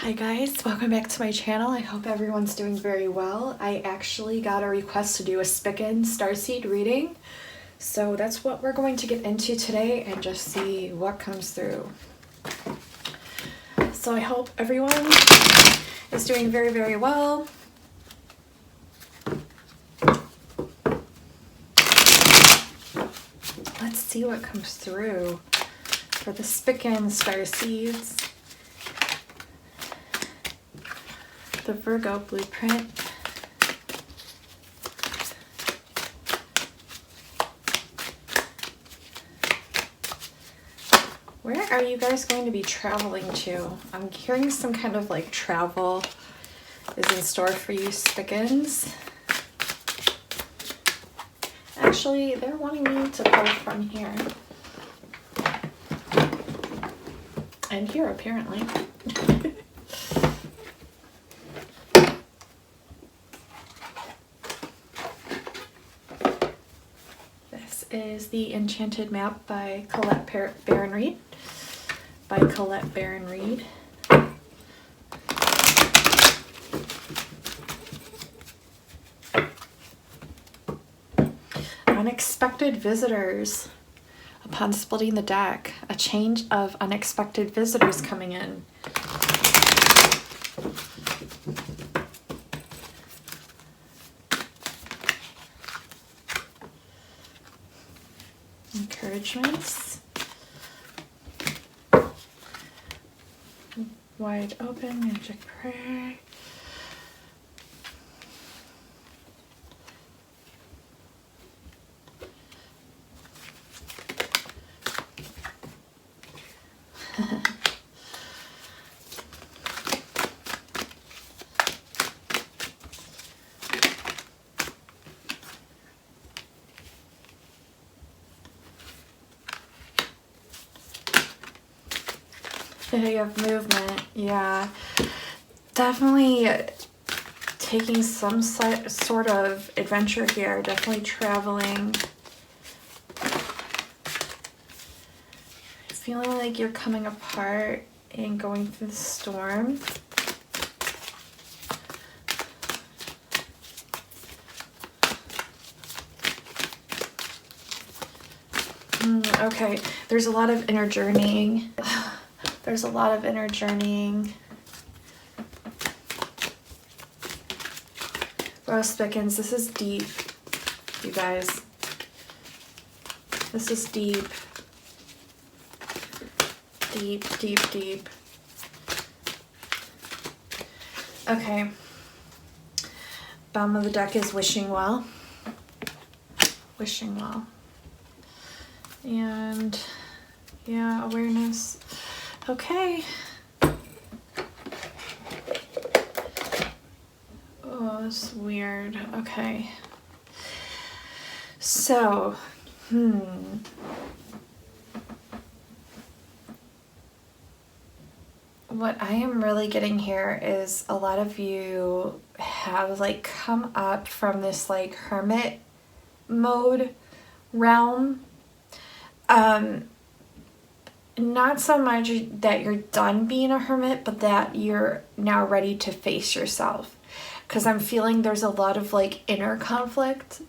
Hi guys, welcome back to my channel. I hope everyone's doing very well. I actually got a request to do a Spica Starseed reading, so that's what we're going to get into today and just see what comes through. So I hope everyone is doing very, very well. Let's see what comes through for the Spica Starseeds. The Virgo blueprint. Where are you guys going to be traveling to? I'm hearing some kind of like travel is in store for you Spicans. Actually, they're wanting me to pull from here. And here apparently. Is the Enchanted Map by Colette Baron Reed. Unexpected visitors. Upon splitting the deck, a change of unexpected visitors coming in. Encouragements. Wide open, magic prayer. You have movement, yeah. Definitely taking some sort of adventure here. Definitely traveling. Feeling like you're coming apart and going through the storm. Okay, there's a lot of inner journeying. There's a lot of inner journeying. Rose Spickens, this is deep, you guys. This is deep. Deep, deep, deep. Okay. Bottom of the deck is wishing well. Wishing well. And yeah, awareness. Okay. Oh, it's weird. Okay. So, what I am really getting here is a lot of you have like come up from this like hermit mode realm. Not so much that you're done being a hermit, but that you're now ready to face yourself. Because I'm feeling there's a lot of like inner conflict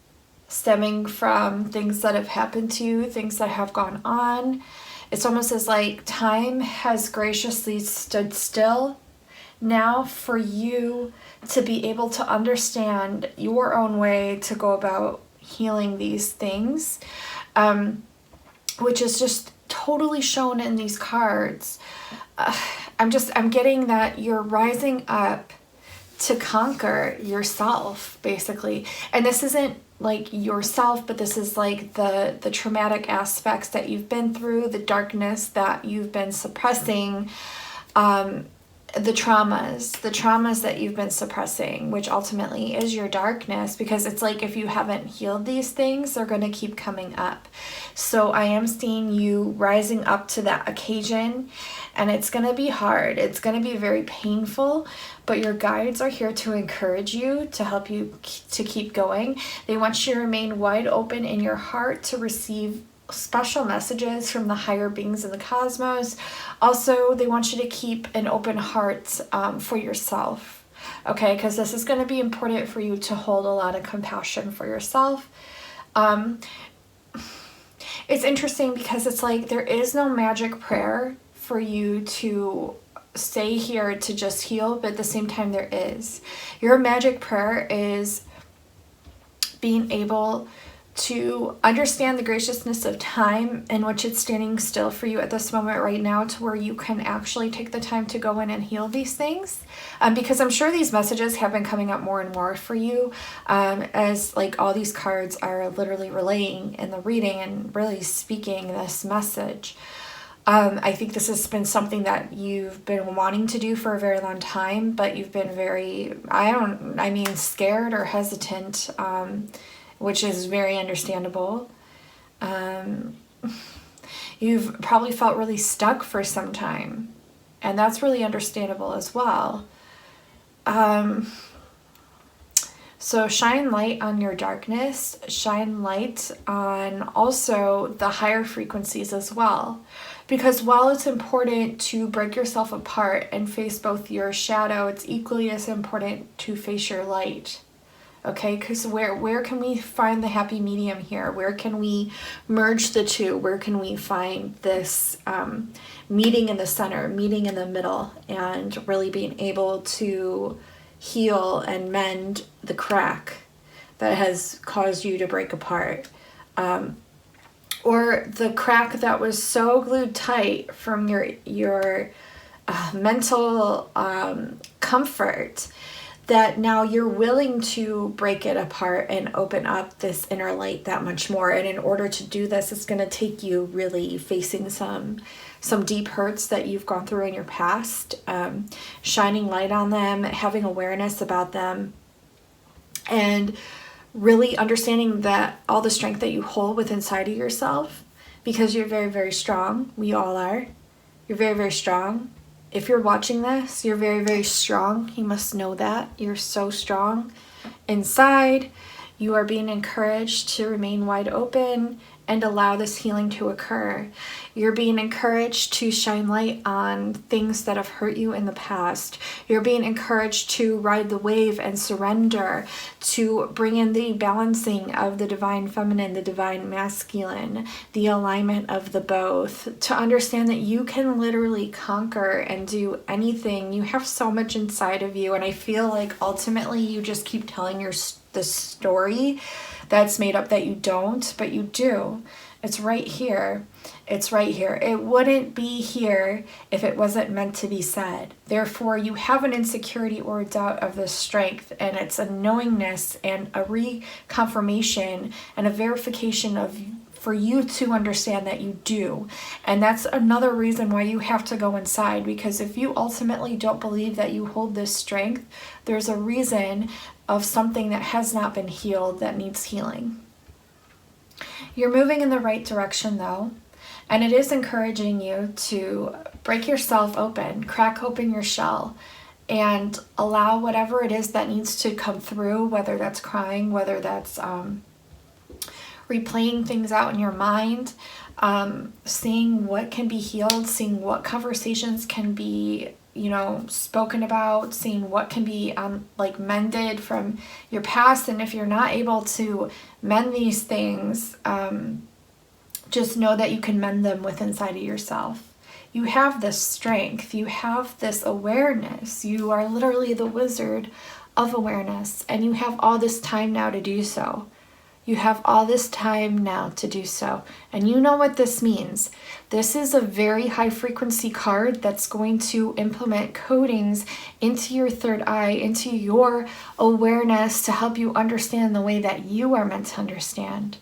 stemming from things that have happened to you, things that have gone on. It's almost as like time has graciously stood still now for you to be able to understand your own way to go about healing these things, which is just totally shown in these cards. I'm getting that you're rising up to conquer yourself, basically. And this isn't like yourself, but this is like the traumatic aspects that you've been through, the darkness that you've been suppressing, the traumas that you've been suppressing, which ultimately is your darkness, because it's like if you haven't healed these things, they're going to keep coming up. So I am seeing you rising up to that occasion, and it's going to be hard. It's going to be very painful, but your guides are here to encourage you, to help you to keep going. They want you to remain wide open in your heart to receive special messages from the higher beings in the cosmos. Also, they want you to keep an open heart for yourself, okay? Because this is going to be important for you to hold a lot of compassion for yourself. It's interesting because it's like there is no magic prayer for you to stay here to just heal, but at the same time there is. Your magic prayer is being able to understand the graciousness of time in which it's standing still for you at this moment right now, to where you can actually take the time to go in and heal these things. Because I'm sure these messages have been coming up more and more for you, as like all these cards are literally relaying in the reading and really speaking this message. I think this has been something that you've been wanting to do for a very long time, but you've been very, scared or hesitant, which is very understandable. You've probably felt really stuck for some time, and that's really understandable as well. So shine light on your darkness, shine light on also the higher frequencies as well. Because while it's important to break yourself apart and face both your shadow, it's equally as important to face your light. Okay, because where can we find the happy medium here? Where can we merge the two? Where can we find this meeting in the center, meeting in the middle, and really being able to heal and mend the crack that has caused you to break apart? Or the crack that was so glued tight from your mental comfort, that now you're willing to break it apart and open up this inner light that much more. And in order to do this, it's going to take you really facing some deep hurts that you've gone through in your past, shining light on them, having awareness about them, and really understanding that all the strength that you hold within inside of yourself, because you're very, very strong. We all are. You're very, very strong. If you're watching this, you're very, very strong. You must know that. You're so strong. Inside, you are being encouraged to remain wide open and allow this healing to occur. You're being encouraged to shine light on things that have hurt you in the past. You're being encouraged to ride the wave and surrender, to bring in the balancing of the divine feminine, the divine masculine, the alignment of the both, to understand that you can literally conquer and do anything. You have so much inside of you, and I feel like ultimately you just keep telling the story that's made up that you don't, but you do. It's right here. It's right here. It wouldn't be here if it wasn't meant to be said. Therefore, you have an insecurity or a doubt of this strength, and it's a knowingness and a reconfirmation and a verification for you to understand that you do. And that's another reason why you have to go inside, because if you ultimately don't believe that you hold this strength, there's a reason of something that has not been healed that needs healing. You're moving in the right direction though, and it is encouraging you to break yourself open, crack open your shell, and allow whatever it is that needs to come through, whether that's crying, whether that's replaying things out in your mind, seeing what can be healed, seeing what conversations can be spoken about, seeing what can be mended from your past. And if you're not able to mend these things, just know that you can mend them within inside of yourself. You have this strength, you have this awareness, you are literally the wizard of awareness, and you have all this time now to do so. You have all this time now to do so. And you know what this means. This is a very high frequency card that's going to implement codings into your third eye, into your awareness, to help you understand the way that you are meant to understand.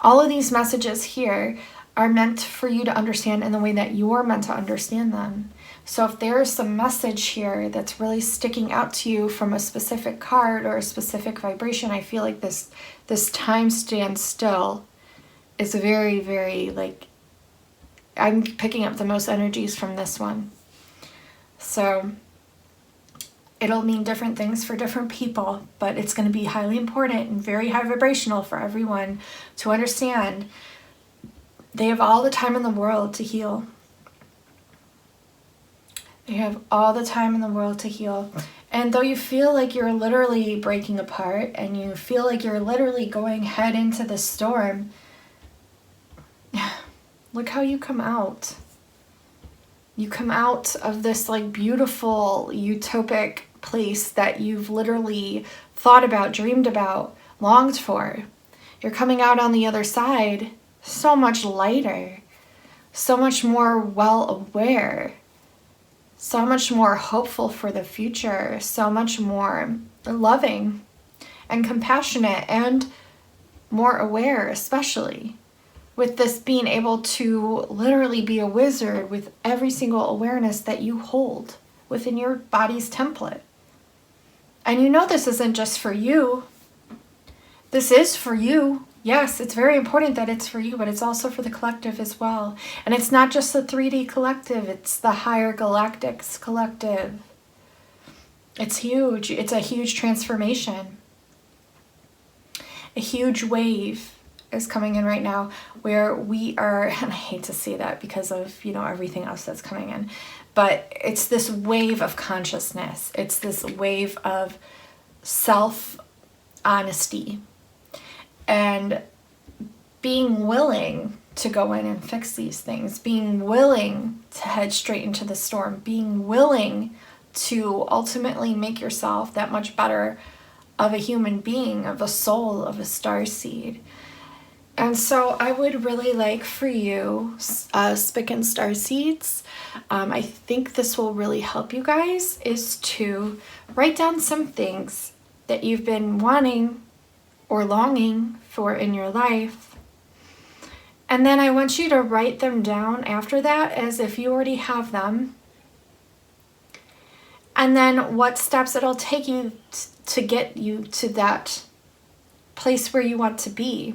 All of these messages here are meant for you to understand in the way that you're meant to understand them. So if there's some message here that's really sticking out to you from a specific card or a specific vibration, I feel like this time stand still is very, very, I'm picking up the most energies from this one. So it'll mean different things for different people, but it's going to be highly important and very high vibrational for everyone to understand They have all the time in the world to heal. They have all the time in the world to heal. And though you feel like you're literally breaking apart and you feel like you're literally going head into the storm, look how you come out. You come out of this like beautiful, utopic place that you've literally thought about, dreamed about, longed for. You're coming out on the other side so much lighter, so much more well aware, so much more hopeful for the future, so much more loving and compassionate and more aware, especially with this being able to literally be a wizard with every single awareness that you hold within your body's template. And you know this isn't just for you. This is for you. Yes, it's very important that it's for you, but it's also for the collective as well. And it's not just the 3D collective, it's the higher Galactics collective. It's huge. It's a huge transformation. A huge wave is coming in right now where we are, and I hate to say that because of, everything else that's coming in, but it's this wave of consciousness. It's this wave of self-honesty and being willing to go in and fix these things, being willing to head straight into the storm, being willing to ultimately make yourself that much better of a human being, of a soul, of a starseed. And so I would really like for you, Spica Starseeds, I think this will really help you guys, is to write down some things that you've been wanting or longing for in your life. And then I want you to write them down after that as if you already have them. And then what steps it'll take you to get you to that place where you want to be.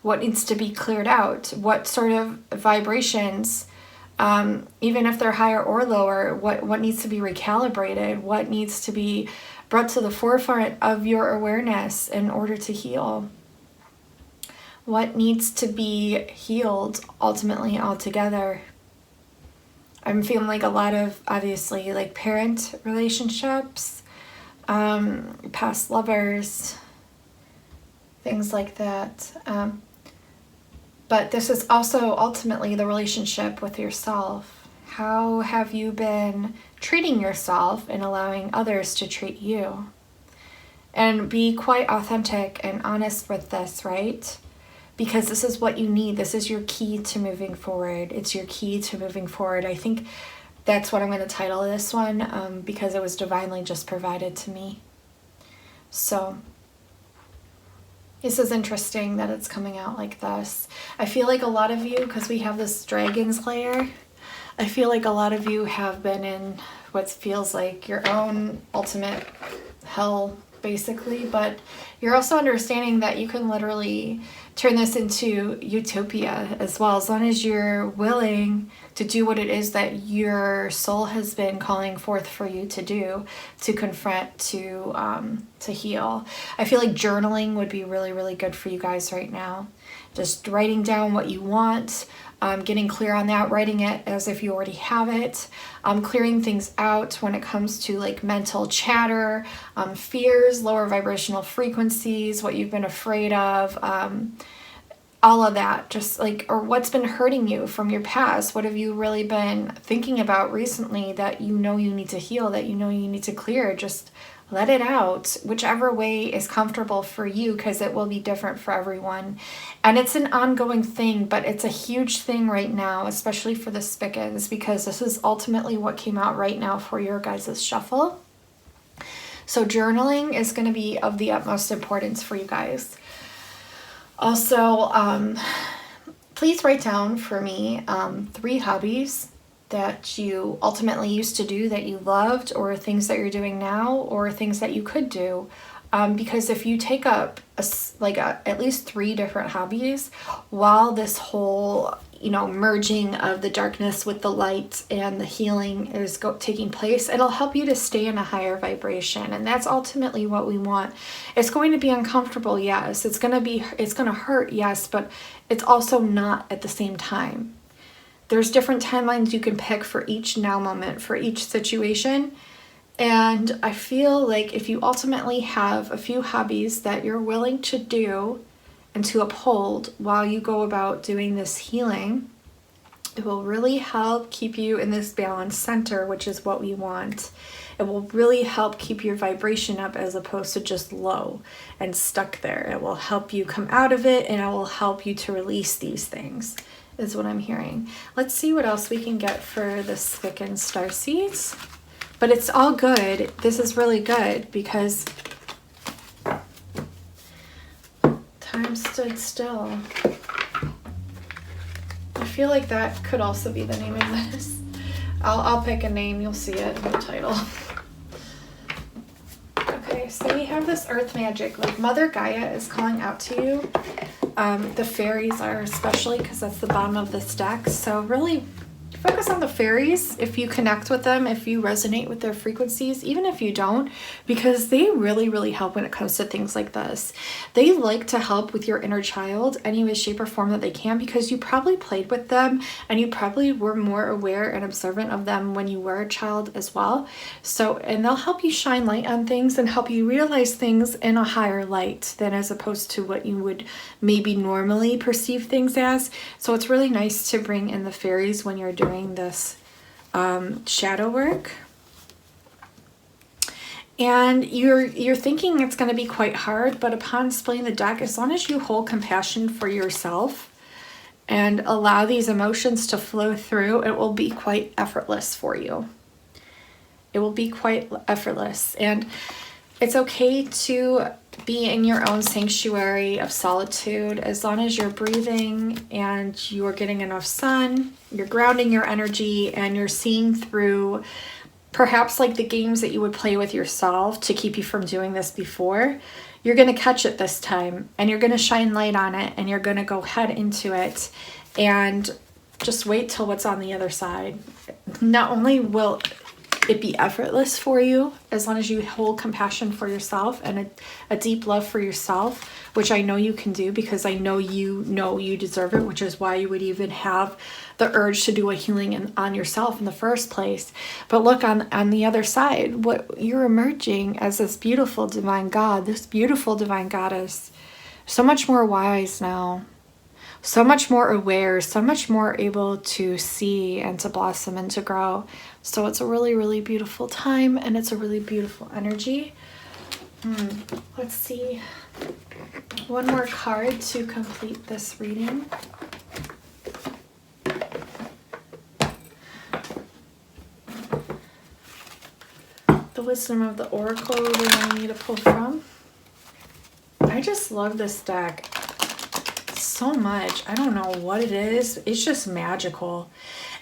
What needs to be cleared out. What sort of vibrations, even if they're higher or lower, what needs to be recalibrated. What needs to be brought to the forefront of your awareness in order to heal. What needs to be healed ultimately altogether. I'm feeling like a lot of, obviously, like parent relationships, past lovers, things like that. But this is also ultimately the relationship with yourself. How have you been treating yourself and allowing others to treat you? And be quite authentic and honest with this, right? Because this is what you need. This is your key to moving forward. It's your key to moving forward. I think that's what I'm going to title this one, because it was divinely just provided to me. So this is interesting that it's coming out like this. I feel like a lot of you, because we have this dragon's lair, I feel like a lot of you have been in what feels like your own ultimate hell, basically, but you're also understanding that you can literally turn this into utopia as well, as long as you're willing to do what it is that your soul has been calling forth for you to do, to confront, to heal. I feel like journaling would be really, really good for you guys right now. Just writing down what you want, getting clear on that, writing it as if you already have it, clearing things out when it comes to like mental chatter, fears, lower vibrational frequencies, what you've been afraid of, all of that, just like, or what's been hurting you from your past. What have you really been thinking about recently that you know you need to heal, that you know you need to clear? Just let it out, whichever way is comfortable for you, because it will be different for everyone. And it's an ongoing thing, but it's a huge thing right now, especially for the Spicans, because this is ultimately what came out right now for your guys' shuffle. So journaling is going to be of the utmost importance for you guys. Also, please write down for me 3 hobbies that you ultimately used to do that you loved, or things that you're doing now, or things that you could do. Because if you take up at least 3 different hobbies while this whole, you know, merging of the darkness with the light and the healing is taking place. It'll help you to stay in a higher vibration, and that's ultimately what we want. It's going to be uncomfortable, yes. It's going to hurt, yes, but it's also not at the same time. There's different timelines you can pick for each now moment, for each situation. And I feel like if you ultimately have a few hobbies that you're willing to do and to uphold while you go about doing this healing, it will really help keep you in this balanced center, which is what we want. It will really help keep your vibration up as opposed to just low and stuck there. It will help you come out of it, and it will help you to release these things, is what I'm hearing. Let's see what else we can get for the Spica Starseeds. But it's all good. This is really good because time stood still. I feel like that could also be the name of this. I'll pick a name. You'll see it in the title. Okay, so we have this earth magic. Like Mother Gaia is calling out to you. The fairies are, especially because that's the bottom of this deck. So really focus on the fairies if you connect with them, if you resonate with their frequencies, even if you don't, because they really, really help when it comes to things like this. They like to help with your inner child any way, shape, or form that they can, because you probably played with them and you probably were more aware and observant of them when you were a child as well. So, and they'll help you shine light on things and help you realize things in a higher light than as opposed to what you would maybe normally perceive things as. So it's really nice to bring in the fairies when you're doing this shadow work. And you're thinking it's going to be quite hard, but upon displaying the deck, as long as you hold compassion for yourself and allow these emotions to flow through, it will be quite effortless for you. It will be quite effortless. And it's okay to be in your own sanctuary of solitude as long as you're breathing and you're getting enough sun, you're grounding your energy, and you're seeing through perhaps like the games that you would play with yourself to keep you from doing this before. You're going to catch it this time, and you're going to shine light on it, and you're going to go head into it and just wait till what's on the other side. Not only will it be effortless for you as long as you hold compassion for yourself and a deep love for yourself, which I know you can do because I know you deserve it, which is why you would even have the urge to do a healing on yourself in the first place. But look, on the other side, what you're emerging as this beautiful divine God, this beautiful divine goddess, so much more wise now, so much more aware, so much more able to see and to blossom and to grow. So it's a really, really beautiful time, and it's a really beautiful energy. Let's see. One more card to complete this reading. The Wisdom of the Oracle we wanted me to pull from. I just love this deck so much. I don't know what it is. It's just magical.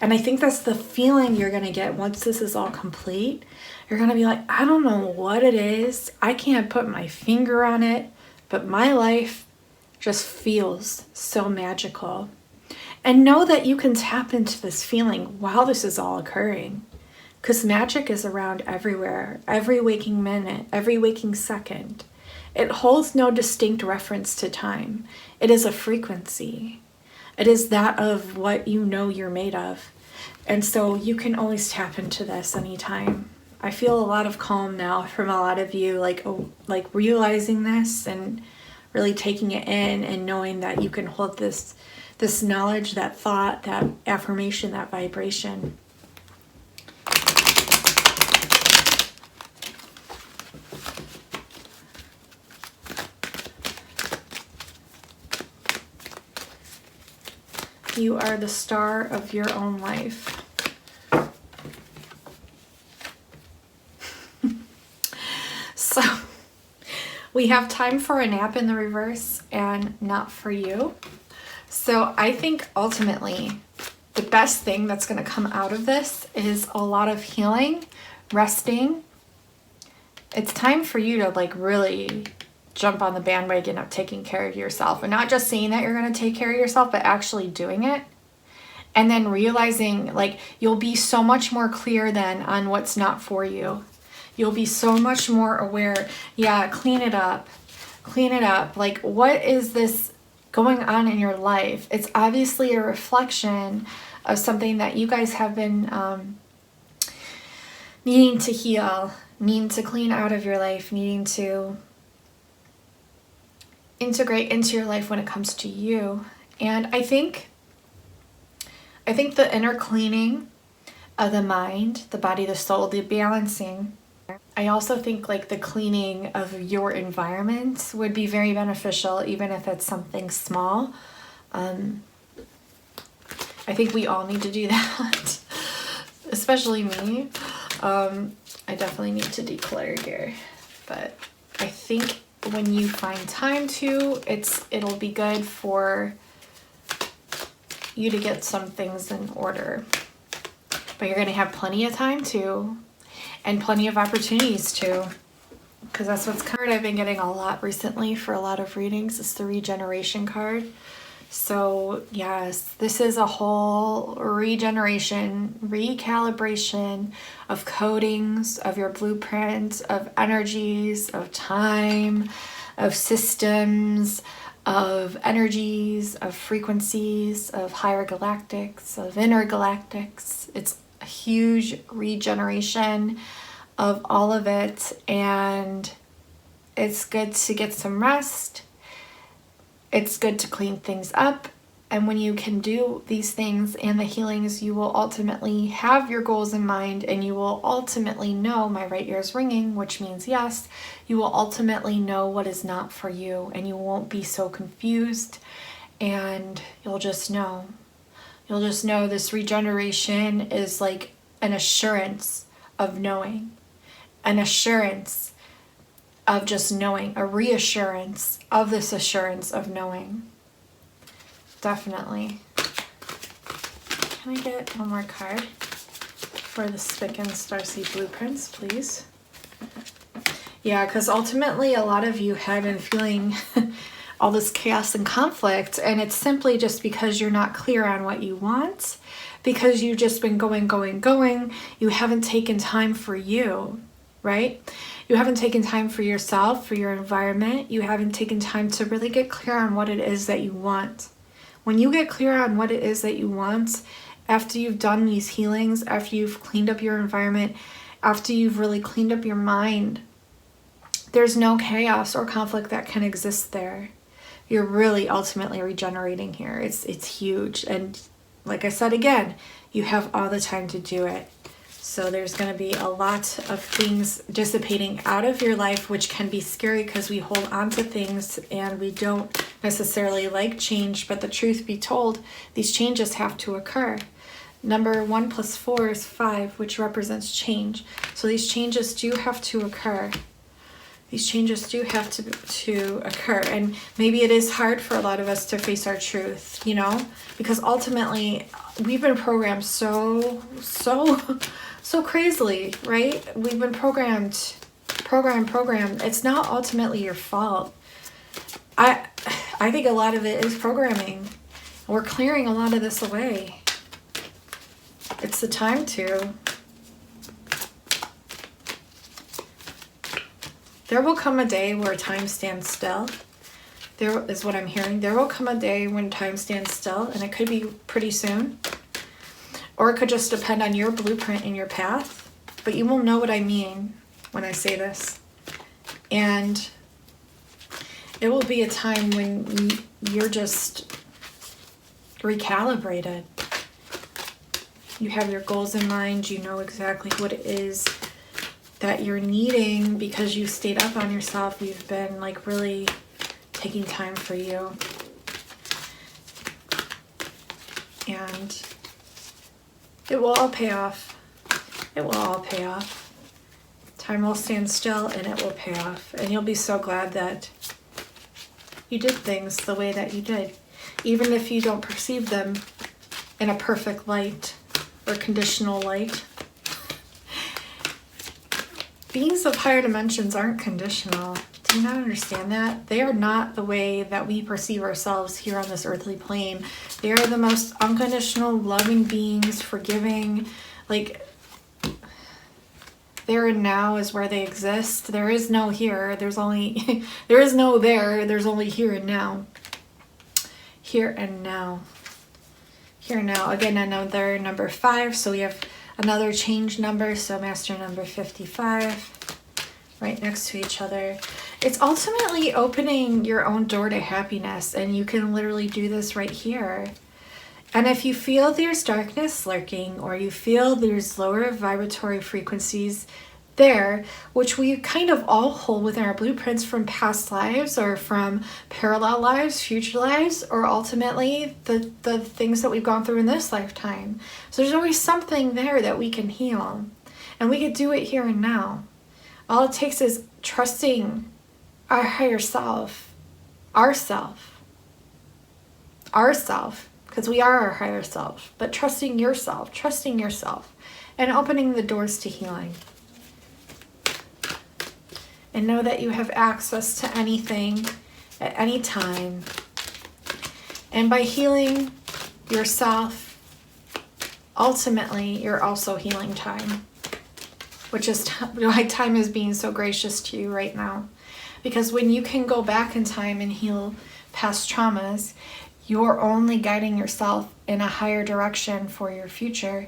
And I think that's the feeling you're going to get once this is all complete. You're going to be like, I don't know what it is. I can't put my finger on it, but my life just feels so magical. And know that you can tap into this feeling while this is all occurring, because magic is around everywhere, every waking minute, every waking second. It holds no distinct reference to time. It is a frequency. It is that of what you know you're made of. And so you can always tap into this anytime. I feel a lot of calm now from a lot of you, like realizing this and really taking it in and knowing that you can hold this knowledge, that thought, that affirmation, that vibration. You are the star of your own life. So we have time for a nap in the reverse and not for you. So I think ultimately the best thing that's going to come out of this is a lot of healing, resting. It's time for you to like really jump on the bandwagon of taking care of yourself, and not just saying that you're going to take care of yourself, but actually doing it. And then realizing, like, you'll be so much more clear then on what's not for you. You'll be so much more aware. Yeah, clean it up. Clean it up. Like, what is this going on in your life? It's obviously a reflection of something that you guys have been needing to heal, needing to clean out of your life, needing to integrate into your life when it comes to you. And I think the inner cleaning of the mind, the body, the soul, the balancing. I also think like the cleaning of your environment would be very beneficial, even if it's something small. I think we all need to do that, especially me. I definitely need to declutter here, but I think when you find time to, it'll be good for you to get some things in order. But you're going to have plenty of time to, and plenty of opportunities to, because that's what's card I've been getting a lot recently for a lot of readings. It's the Regeneration card. So yes, this is a whole regeneration, recalibration of codings, of your blueprints, of energies, of time, of systems, of energies, of frequencies, of higher galactics, of inner galactics. It's a huge regeneration of all of it, and it's good to get some rest. It's good to clean things up, and when you can do these things and the healings, you will ultimately have your goals in mind, and you will ultimately know, my right ear is ringing, which means yes, you will ultimately know what is not for you, and you won't be so confused, and you'll just know. You'll just know this regeneration is like an assurance of knowing, an assurance of just knowing, a reassurance of this assurance of knowing. Definitely. Can I get one more card for the Spica Starseed blueprints, please? Yeah, because ultimately a lot of you have been feeling all this chaos and conflict, and it's simply just because you're not clear on what you want, because you've just been going. You haven't taken time for you, right? You haven't taken time for yourself, for your environment. You haven't taken time to really get clear on what it is that you want. When you get clear on what it is that you want, after you've done these healings, after you've cleaned up your environment, after you've really cleaned up your mind, there's no chaos or conflict that can exist there. You're really ultimately regenerating here. It's huge. And like I said again, you have all the time to do it. So there's going to be a lot of things dissipating out of your life, which can be scary because we hold on to things and we don't necessarily like change. But the truth be told, these changes have to occur. Number 1 + 4 is 5, which represents change. So these changes do have to occur. These changes do have to occur. And maybe it is hard for a lot of us to face our truth, you know, because ultimately we've been programmed so crazily, right? We've been programmed. It's not ultimately your fault. I think a lot of it is programming. We're clearing a lot of this away. It's the time to. There will come a day where time stands still. There is what I'm hearing. There will come a day when time stands still, and it could be pretty soon. Or it could just depend on your blueprint and your path. But you will know what I mean when I say this. And it will be a time when you're just recalibrated. You have your goals in mind. You know exactly what it is that you're needing because you stayed up on yourself. You've been like really taking time for you. And it will all pay off. It will all pay off. Time will stand still and it will pay off. And you'll be so glad that you did things the way that you did. Even if you don't perceive them in a perfect light or conditional light. Beings of higher dimensions aren't conditional. Do you not understand that? They are not the way that we perceive ourselves here on this earthly plane. They are the most unconditional, loving beings, forgiving. Like, there and now is where they exist. There is no here. There's only, there is no there. There's only here and now. Here and now. Here and now. Again, another number 5. So we have another change number. So master number 55. Right next to each other. It's ultimately opening your own door to happiness, and you can literally do this right here. And if you feel there's darkness lurking, or you feel there's lower vibratory frequencies there, which we kind of all hold within our blueprints from past lives or from parallel lives, future lives, or ultimately the things that we've gone through in this lifetime. So there's always something there that we can heal, and we can do it here and now. All it takes is trusting our higher self, ourself, because we are our higher self, but trusting yourself, and opening the doors to healing. And know that you have access to anything at any time. And by healing yourself, ultimately, you're also healing time. Which is why time is being so gracious to you right now. Because when you can go back in time and heal past traumas, you're only guiding yourself in a higher direction for your future,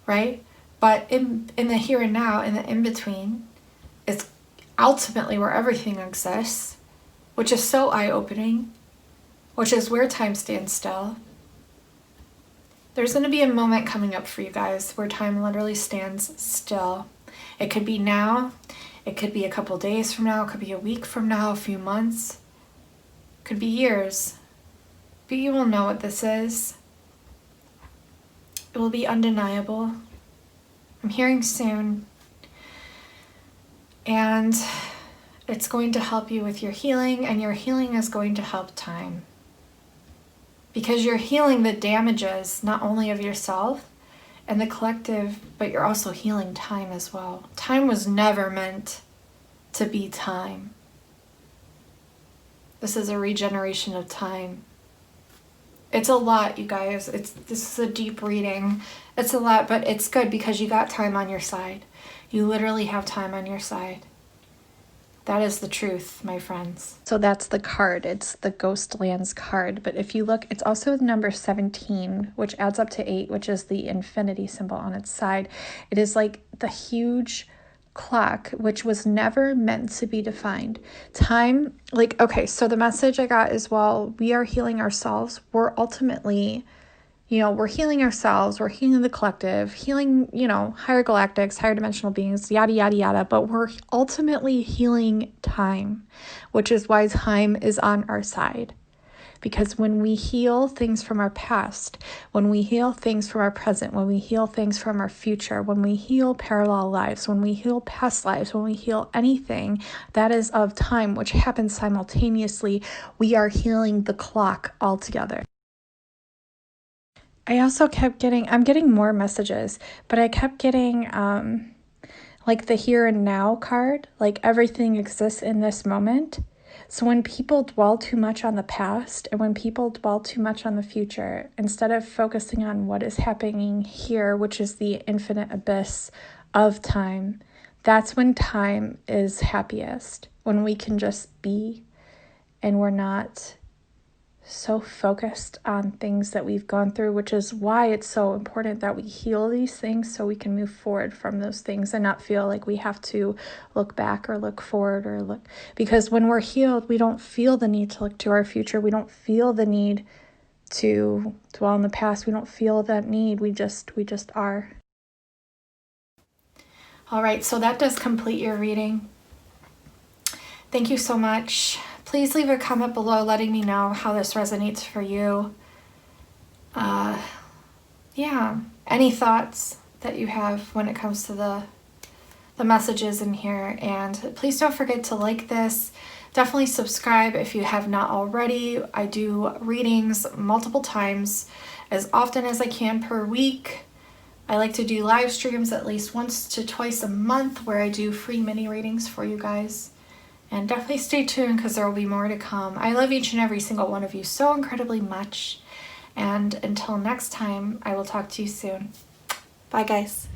right? But in the here and now, in the in-between, is ultimately where everything exists, which is so eye-opening, which is where time stands still. There's going to be a moment coming up for you guys where time literally stands still. It could be now. It could be a couple days from now. It could be a week from now, a few months. It could be years. But you will know what this is. It will be undeniable. I'm hearing soon. And it's going to help you with your healing, and your healing is going to help time. Because you're healing the damages, not only of yourself and the collective, but you're also healing time as well. Time was never meant to be time. This is a regeneration of time. It's a lot, you guys. This is a deep reading. It's a lot, but it's good because you got time on your side. You literally have time on your side. That is the truth, my friends. So that's the card. It's the Ghostlands card. But if you look, it's also number 17, which adds up to 8, which is the infinity symbol on its side. It is like the huge clock, which was never meant to be defined. Time, like, okay, so the message I got is, while we are healing ourselves, we're ultimately, we're healing ourselves, we're healing the collective, healing, higher galactics, higher dimensional beings, yada, yada, yada. But we're ultimately healing time, which is why time is on our side. Because when we heal things from our past, when we heal things from our present, when we heal things from our future, when we heal parallel lives, when we heal past lives, when we heal anything that is of time, which happens simultaneously, we are healing the clock altogether. I also kept I'm getting more messages, but I kept getting like the here and now card, like everything exists in this moment. So when people dwell too much on the past and when people dwell too much on the future, instead of focusing on what is happening here, which is the infinite abyss of time, that's when time is happiest, when we can just be and we're not so focused on things that we've gone through, which is why it's so important that we heal these things so we can move forward from those things and not feel like we have to look back or look forward or look, because when we're healed, we don't feel the need to look to our future. We don't feel the need to dwell in the past. We don't feel that need. We just are. All right, so that does complete your reading. Thank you so much. Please leave a comment below letting me know how this resonates for you. Any thoughts that you have when it comes to the messages in here. And please don't forget to like this. Definitely subscribe if you have not already. I do readings multiple times, as often as I can per week. I like to do live streams at least once to twice a month where I do free mini readings for you guys. And definitely stay tuned because there will be more to come. I love each and every single one of you so incredibly much. And until next time, I will talk to you soon. Bye, guys.